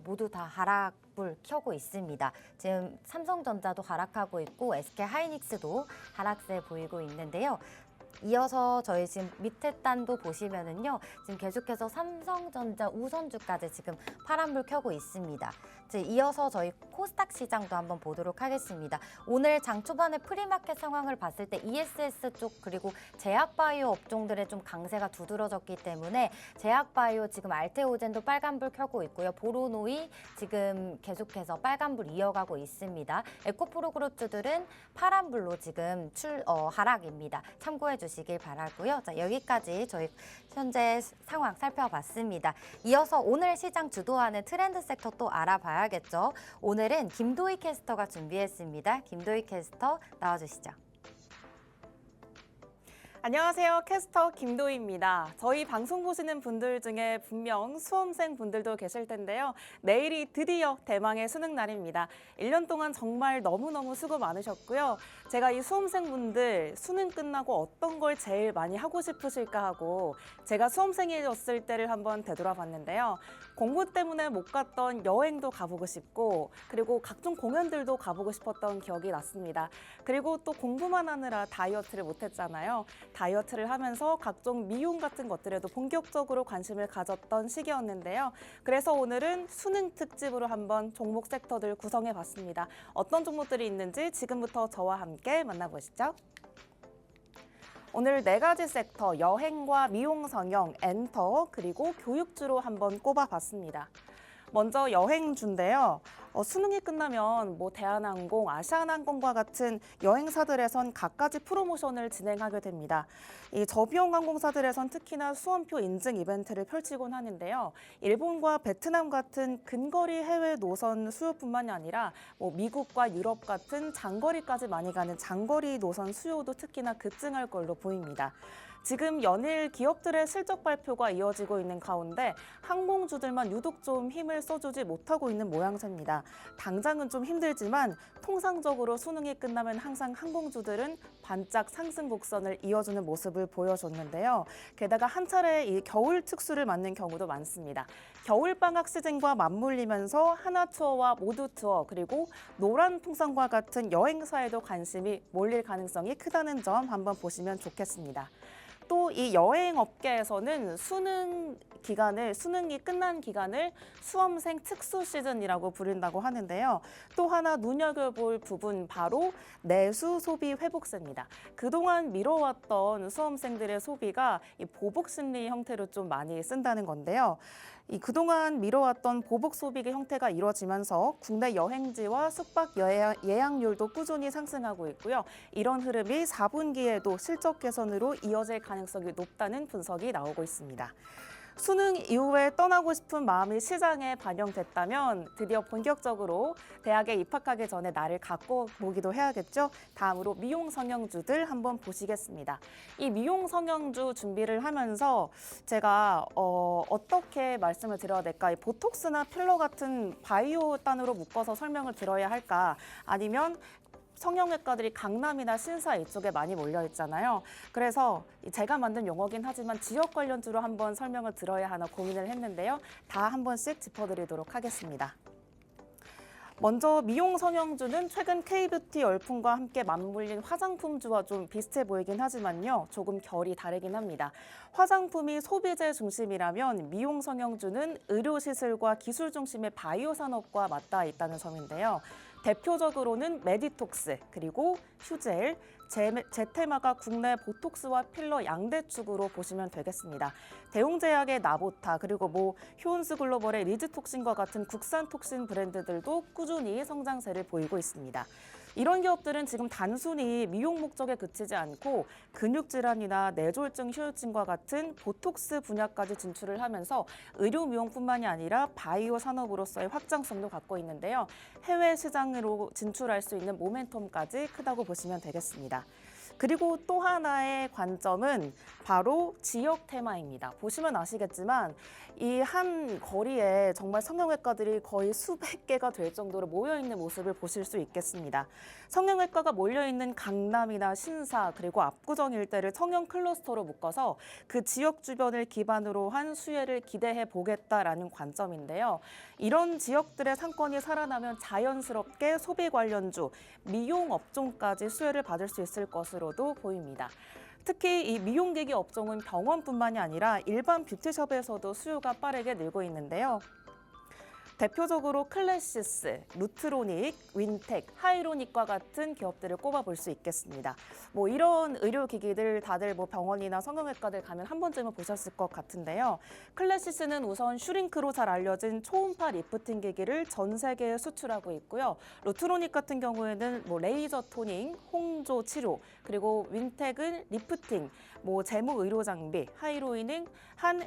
모두 다 하락불 켜고 있습니다. 지금 삼성전자도 하락하고 있고 SK하이닉스도 하락세 보이고 있는데요. 이어서 저희 지금 밑에 단도 보시면은요. 지금 계속해서 삼성전자 우선주까지 지금 파란불 켜고 있습니다. 이어서 저희 코스닥 시장도 한번 보도록 하겠습니다. 오늘 장 초반에 프리마켓 상황을 봤을 때 ESS 쪽 그리고 제약바이오 업종들의 좀 강세가 두드러졌기 때문에 제약바이오 지금 알테오젠도 빨간불 켜고 있고요. 보로노이 지금 계속해서 빨간불 이어가고 있습니다. 에코프로 그룹주들은 파란불로 지금 하락입니다. 참고해 주시길 바라고요. 자, 여기까지 저희 현재 상황 살펴봤습니다. 이어서 오늘 시장 주도하는 트렌드 섹터 또 알아봐야겠죠. 오늘은 김도희 캐스터가 준비했습니다. 김도희 캐스터 나와주시죠. 안녕하세요. 캐스터 김도희입니다. 저희 방송 보시는 분들 중에 분명 수험생 분들도 계실 텐데요. 내일이 드디어 대망의 수능 날입니다. 1년 동안 정말 너무너무 수고 많으셨고요. 제가 이 수험생분들 수능 끝나고 어떤 걸 제일 많이 하고 싶으실까 하고 제가 수험생이었을 때를 한번 되돌아봤는데요. 공부 때문에 못 갔던 여행도 가보고 싶고 그리고 각종 공연들도 가보고 싶었던 기억이 났습니다. 그리고 또 공부만 하느라 다이어트를 못했잖아요. 다이어트를 하면서 각종 미용 같은 것들에도 본격적으로 관심을 가졌던 시기였는데요. 그래서 오늘은 수능 특집으로 한번 종목 섹터들 구성해봤습니다. 어떤 종목들이 있는지 지금부터 저와 함께 만나보시죠. 오늘 4가지 섹터, 여행과 미용 성형, 엔터, 그리고 교육주로 한번 꼽아봤습니다. 먼저 여행주인데요. 수능이 끝나면 대한항공, 아시아나항공과 같은 여행사들에선 갖가지 프로모션을 진행하게 됩니다. 이 저비용 항공사들에선 특히나 수험표 인증 이벤트를 펼치곤 하는데요. 일본과 베트남 같은 근거리 해외 노선 수요뿐만이 아니라 미국과 유럽 같은 장거리까지 많이 가는 장거리 노선 수요도 특히나 급증할 걸로 보입니다. 지금 연일 기업들의 실적 발표가 이어지고 있는 가운데 항공주들만 유독 좀 힘을 써주지 못하고 있는 모양새입니다. 당장은 좀 힘들지만 통상적으로 수능이 끝나면 항상 항공주들은 반짝 상승 곡선을 이어주는 모습을 보여줬는데요. 게다가 한 차례 이 겨울 특수를 맞는 경우도 많습니다. 겨울방학 시즌과 맞물리면서 하나투어와 모두투어 그리고 노란통상과 같은 여행사에도 관심이 몰릴 가능성이 크다는 점 한번 보시면 좋겠습니다. 또 이 여행 업계에서는 수능이 끝난 기간을 수험생 특수 시즌이라고 부른다고 하는데요. 또 하나 눈여겨볼 부분 바로 내수 소비 회복세입니다. 그동안 미뤄왔던 수험생들의 소비가 이 보복 심리 형태로 좀 많이 쓴다는 건데요. 그동안 미뤄왔던 보복 소비의 형태가 이뤄지면서 국내 여행지와 숙박 예약률도 꾸준히 상승하고 있고요. 이런 흐름이 4분기에도 실적 개선으로 이어질 가능성이 높다는 분석이 나오고 있습니다. 수능 이후에 떠나고 싶은 마음이 시장에 반영됐다면 드디어 본격적으로 대학에 입학하기 전에 나를 갖고 보기도 해야겠죠. 다음으로 미용 성형주들 한번 보시겠습니다. 이 미용 성형주 준비를 하면서 제가 어떻게 말씀을 드려야 될까? 이 보톡스나 필러 같은 바이오 단으로 묶어서 설명을 드려야 할까? 아니면 성형외과들이 강남이나 신사 이쪽에 많이 몰려 있잖아요. 그래서 제가 만든 용어긴 하지만 지역 관련주로 한번 설명을 들어야 하나 고민을 했는데요. 다 한 번씩 짚어드리도록 하겠습니다. 먼저 미용 성형주는 최근 K뷰티 열풍과 함께 맞물린 화장품주와 좀 비슷해 보이긴 하지만요. 조금 결이 다르긴 합니다. 화장품이 소비재 중심이라면 미용 성형주는 의료시설과 기술 중심의 바이오 산업과 맞닿아 있다는 점인데요. 대표적으로는 메디톡스, 그리고 휴젤, 제테마가 국내 보톡스와 필러 양대축으로 보시면 되겠습니다. 대웅제약의 나보타, 그리고 휴온스 글로벌의 리즈톡신과 같은 국산 톡신 브랜드들도 꾸준히 성장세를 보이고 있습니다. 이런 기업들은 지금 단순히 미용 목적에 그치지 않고 근육질환이나 뇌졸중 후유증과 같은 보톡스 분야까지 진출을 하면서 의료 미용뿐만이 아니라 바이오 산업으로서의 확장성도 갖고 있는데요. 해외 시장으로 진출할 수 있는 모멘텀까지 크다고 보시면 되겠습니다. 그리고 또 하나의 관점은 바로 지역 테마입니다. 보시면 아시겠지만 이 한 거리에 정말 성형외과들이 거의 수백 개가 될 정도로 모여있는 모습을 보실 수 있겠습니다. 성형외과가 몰려있는 강남이나 신사 그리고 압구정 일대를 성형 클러스터로 묶어서 그 지역 주변을 기반으로 한 수혜를 기대해 보겠다라는 관점인데요. 이런 지역들의 상권이 살아나면 자연스럽게 소비 관련주, 미용 업종까지 수혜를 받을 수 있을 것으로도 보입니다. 특히 이 미용기기 업종은 병원뿐만이 아니라 일반 뷰티숍에서도 수요가 빠르게 늘고 있는데요. 대표적으로 클래시스, 루트로닉, 윈텍, 하이로닉과 같은 기업들을 꼽아볼 수 있겠습니다. 이런 의료기기들 다들 병원이나 성형외과들 가면 한 번쯤은 보셨을 것 같은데요. 클래시스는 우선 슈링크로 잘 알려진 초음파 리프팅 기기를 전 세계에 수출하고 있고요. 루트로닉 같은 경우에는 레이저 토닝, 홍조 치료, 그리고 윈텍은 리프팅, 제모 의료 장비,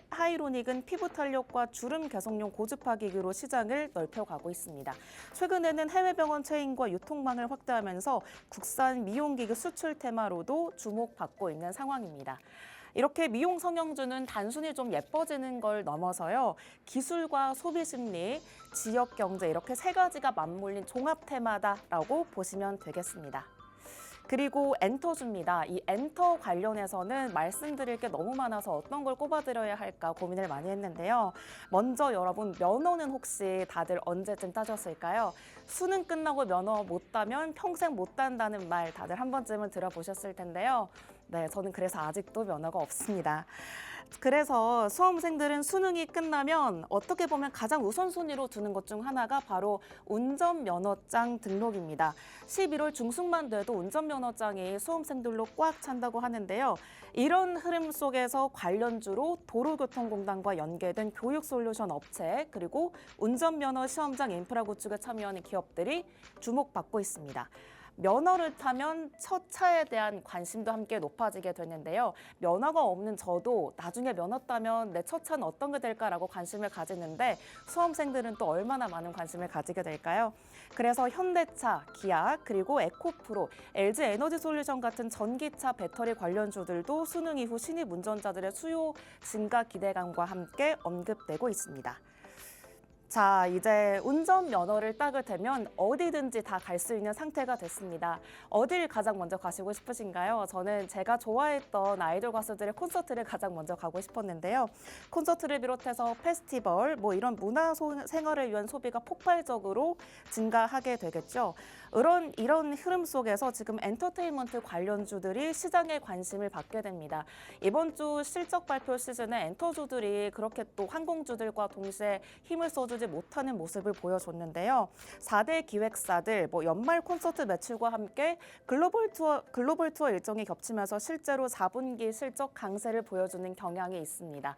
하이로닉은 피부 탄력과 주름 개선용 고주파 기기로 시장을 넓혀가고 있습니다. 최근에는 해외 병원 체인과 유통망을 확대하면서 국산 미용기기 수출 테마로도 주목받고 있는 상황입니다. 이렇게 미용 성형주는 단순히 좀 예뻐지는 걸 넘어서요. 기술과 소비 심리, 지역 경제 이렇게 세 가지가 맞물린 종합 테마다라고 보시면 되겠습니다. 그리고 엔터주입니다. 이 엔터 관련해서는 말씀드릴 게 너무 많아서 어떤 걸 꼽아드려야 할까 고민을 많이 했는데요. 먼저 여러분, 면허는 혹시 다들 언제쯤 따셨을까요? 수능 끝나고 면허 못 따면 평생 못 딴다는 말 다들 한 번쯤은 들어보셨을 텐데요. 네, 저는 그래서 아직도 면허가 없습니다. 그래서 수험생들은 수능이 끝나면 어떻게 보면 가장 우선순위로 두는 것 중 하나가 바로 운전면허장 등록입니다. 11월 중순만 돼도 운전면허장이 수험생들로 꽉 찬다고 하는데요. 이런 흐름 속에서 관련주로 도로교통공단과 연계된 교육솔루션 업체 그리고 운전면허 시험장 인프라 구축에 참여하는 기업들이 주목받고 있습니다. 면허를 타면 첫 차에 대한 관심도 함께 높아지게 되는데요. 면허가 없는 저도 나중에 면허 따면 내 첫 차는 어떤 게 될까라고 관심을 가지는데 수험생들은 또 얼마나 많은 관심을 가지게 될까요? 그래서 현대차, 기아, 그리고 에코프로, LG 에너지솔루션 같은 전기차 배터리 관련주들도 수능 이후 신입 운전자들의 수요 증가 기대감과 함께 언급되고 있습니다. 자, 이제 운전면허를 따게 되면 어디든지 다 갈 수 있는 상태가 됐습니다. 어딜 가장 먼저 가시고 싶으신가요? 저는 제가 좋아했던 아이돌 가수들의 콘서트를 가장 먼저 가고 싶었는데요. 콘서트를 비롯해서 페스티벌, 이런 문화 생활을 위한 소비가 폭발적으로 증가하게 되겠죠. 이런 흐름 속에서 지금 엔터테인먼트 관련주들이 시장의 관심을 받게 됩니다. 이번 주 실적 발표 시즌에 엔터주들이 그렇게 또 항공주들과 동시에 힘을 써주지 못하는 모습을 보여줬는데요. 4대 기획사들, 연말 콘서트 매출과 함께 글로벌 투어 일정이 겹치면서 실제로 4분기 실적 강세를 보여주는 경향이 있습니다.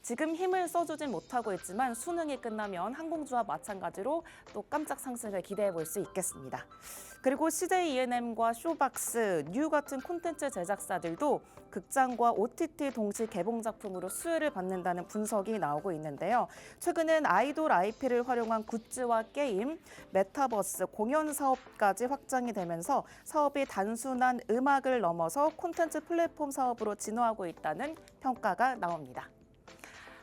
지금 힘을 써주진 못하고 있지만 수능이 끝나면 항공주와 마찬가지로 또 깜짝 상승을 기대해 볼 수 있겠습니다. 그리고 CJ ENM과 쇼박스, 뉴 같은 콘텐츠 제작사들도 극장과 OTT 동시 개봉 작품으로 수혜를 받는다는 분석이 나오고 있는데요. 최근엔 아이돌 IP를 활용한 굿즈와 게임, 메타버스, 공연 사업까지 확장이 되면서 사업이 단순한 음악을 넘어서 콘텐츠 플랫폼 사업으로 진화하고 있다는 평가가 나옵니다.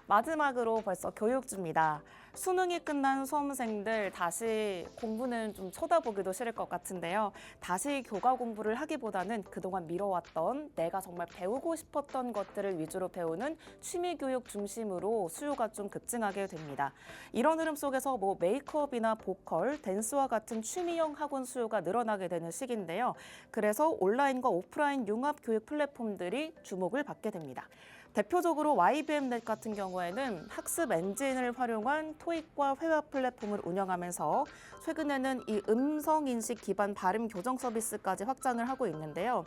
마지막으로 벌써 교육주입니다. 수능이 끝난 수험생들 다시 공부는 좀 쳐다보기도 싫을 것 같은데요. 다시 교과 공부를 하기보다는 그동안 미뤄왔던 내가 정말 배우고 싶었던 것들을 위주로 배우는 취미교육 중심으로 수요가 좀 급증하게 됩니다. 이런 흐름 속에서 메이크업이나 보컬, 댄스와 같은 취미형 학원 수요가 늘어나게 되는 시기인데요. 그래서 온라인과 오프라인 융합 교육 플랫폼들이 주목을 받게 됩니다. 대표적으로 YBM넷 같은 경우에는 학습 엔진을 활용한 토익과 회화 플랫폼을 운영하면서 최근에는 이 음성인식 기반 발음 교정 서비스까지 확장을 하고 있는데요.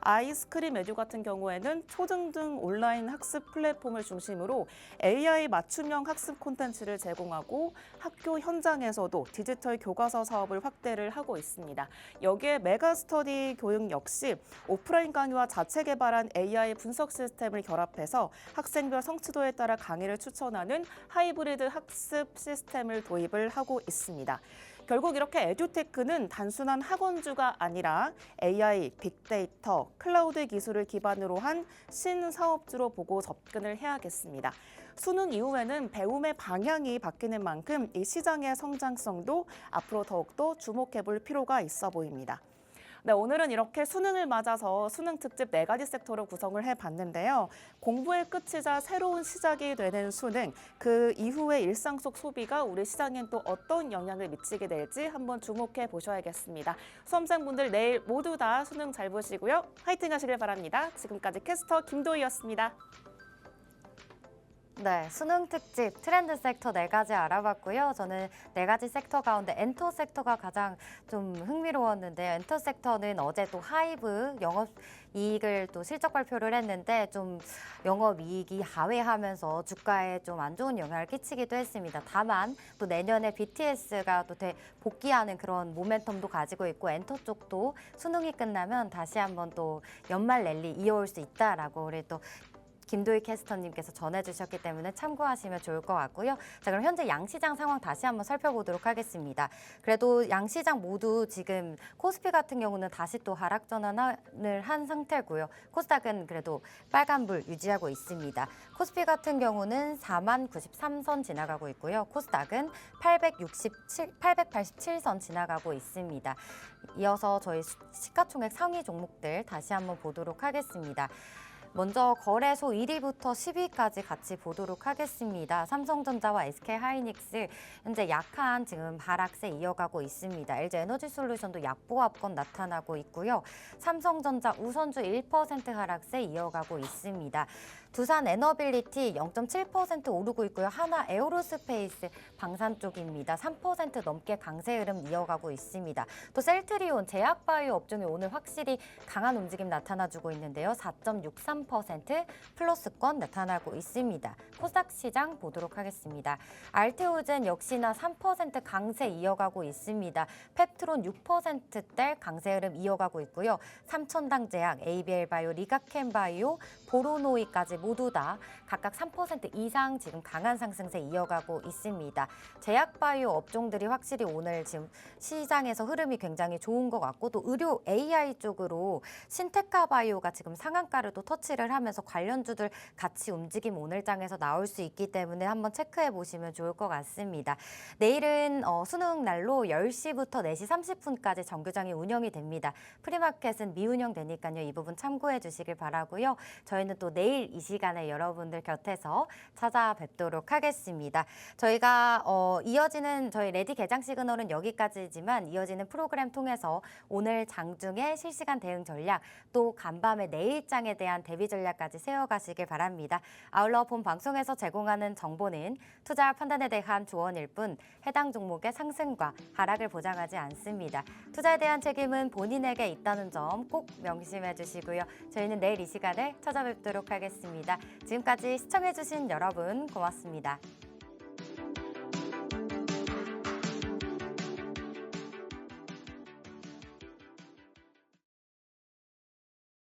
아이스크림 에듀 같은 경우에는 초등등 온라인 학습 플랫폼을 중심으로 AI 맞춤형 학습 콘텐츠를 제공하고 학교 현장에서도 디지털 교과서 사업을 확대를 하고 있습니다. 여기에 메가스터디 교육 역시 오프라인 강의와 자체 개발한 AI 분석 시스템을 결합해서 학생별 성취도에 따라 강의를 추천하는 하이브리드 학습 시스템을 도입을 하고 있습니다. 결국 이렇게 에듀테크는 단순한 학원주가 아니라 AI, 빅데이터, 클라우드 기술을 기반으로 한 신사업주로 보고 접근을 해야겠습니다. 수능 이후에는 배움의 방향이 바뀌는 만큼 이 시장의 성장성도 앞으로 더욱더 주목해볼 필요가 있어 보입니다. 네, 오늘은 이렇게 수능을 맞아서 수능 특집 4가지 섹터로 구성을 해봤는데요. 공부의 끝이자 새로운 시작이 되는 수능, 그 이후의 일상 속 소비가 우리 시장엔 또 어떤 영향을 미치게 될지 한번 주목해 보셔야겠습니다. 수험생분들 내일 모두 다 수능 잘 보시고요. 화이팅 하시길 바랍니다. 지금까지 캐스터 김도희였습니다. 네, 수능 특집 트렌드 섹터 4가지 알아봤고요. 저는 4가지 섹터 가운데 엔터 섹터가 가장 좀 흥미로웠는데요. 엔터 섹터는 어제 또 하이브 영업이익을 또 실적 발표를 했는데 좀 영업이익이 하회하면서 주가에 좀 안 좋은 영향을 끼치기도 했습니다. 다만 또 내년에 BTS가 또 복귀하는 그런 모멘텀도 가지고 있고 엔터 쪽도 수능이 끝나면 다시 한번 또 연말 랠리 이어올 수 있다라고 우리 또 김도희 캐스터님께서 전해주셨기 때문에 참고하시면 좋을 것 같고요. 자, 그럼 현재 양시장 상황 다시 한번 살펴보도록 하겠습니다. 그래도 양시장 모두 지금 코스피 같은 경우는 다시 또 하락 전환을 한 상태고요. 코스닥은 그래도 빨간불 유지하고 있습니다. 코스피 같은 경우는 4093선 지나가고 있고요. 코스닥은 887선 지나가고 있습니다. 이어서 저희 시가총액 상위 종목들 다시 한번 보도록 하겠습니다. 먼저 거래소 1위부터 10위까지 같이 보도록 하겠습니다. 삼성전자와 SK하이닉스 현재 약한 지금 하락세 이어가고 있습니다. LG에너지솔루션도 약보합권 나타나고 있고요. 삼성전자 우선주 1% 하락세 이어가고 있습니다. 두산 에너빌리티 0.7% 오르고 있고요. 하나 에어로스페이스 방산 쪽입니다. 3% 넘게 강세 흐름 이어가고 있습니다. 또 셀트리온 제약바이오 업종이 오늘 확실히 강한 움직임 나타나주고 있는데요. 4.63% 플러스권 나타나고 있습니다. 코스닥 시장 보도록 하겠습니다. 알테오젠 역시나 3% 강세 이어가고 있습니다. 펩트론 6%대 강세 흐름 이어가고 있고요. 삼천당제약, ABL바이오, 리가켄바이오, 보로노이까지 모두 다 각각 3% 이상 지금 강한 상승세 이어가고 있습니다. 제약바이오 업종들이 확실히 오늘 지금 시장에서 흐름이 굉장히 좋은 것 같고 또 의료 AI 쪽으로 신테카바이오가 지금 상한가를 또 터치를 하면서 관련주들 같이 움직임 오늘장에서 나올 수 있기 때문에 한번 체크해 보시면 좋을 것 같습니다. 내일은 수능 날로 10시부터 4시 30분까지 정규장이 운영이 됩니다. 프리마켓은 미운영되니까요. 이 부분 참고해 주시길 바라고요. 저희는 또 내일 이 시간에 여러분들 곁에서 찾아뵙도록 하겠습니다. 저희가 이어지는 저희 레디 개장 시그널은 여기까지지만 이어지는 프로그램 통해서 오늘 장중에 실시간 대응 전략 또 간밤에 내일장에 대한 대비 전략까지 세워가시길 바랍니다. 아울러 본 방송에서 제공하는 정보는 투자 판단에 대한 조언일 뿐 해당 종목의 상승과 하락을 보장하지 않습니다. 투자에 대한 책임은 본인에게 있다는 점 꼭 명심해 주시고요. 저희는 내일 이 시간에 찾아뵙도록 하겠습니다. 알아봤습니다. 지금까지 시청해주신 여러분 고맙습니다.